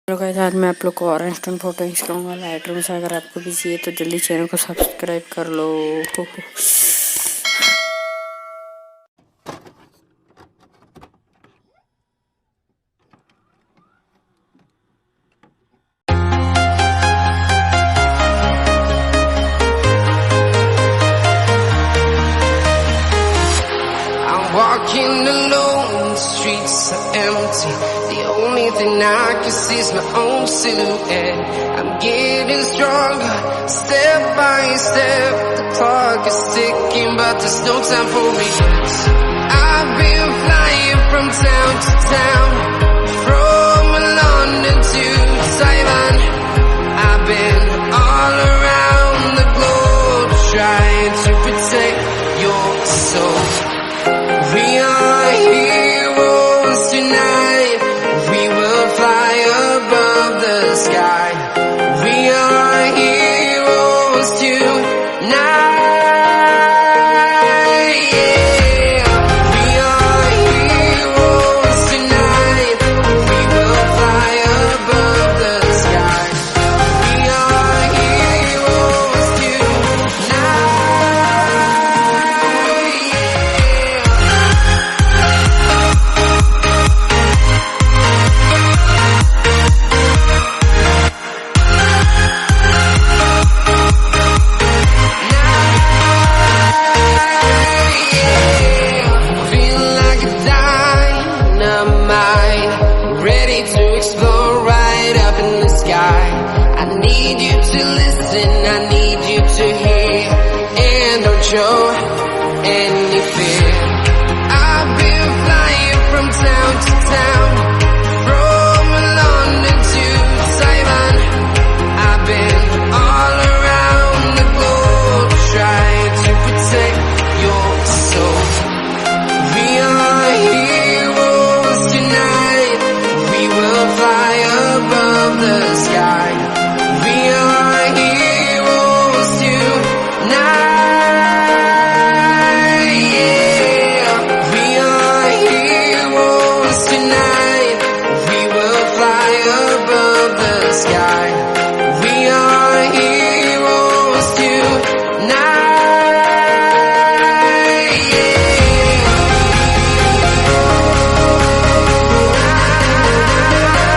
Hello guys, आज मैं आप लोग को ऑरेंज टोन फोटो सिखाऊंगा लाइटरूम से। अगर आपको भी चाहिए तो जल्दी चैनल को सब्सक्राइब कर लो। Walking alone, the streets are empty. The only thing I can see is my own silhouette. I'm getting stronger, step by step. The clock is ticking, but there's no time for regrets. I've been flying from town to town, from London to Taiwan. I've been all around the globe, trying to protect your soul. We are heroes tonight. We will fly above the sky. We are heroes tonight. Yeah. We are heroes tonight. We will fly above the sky. We are heroes tonight. Ready to explore right up in the sky. I need you to live.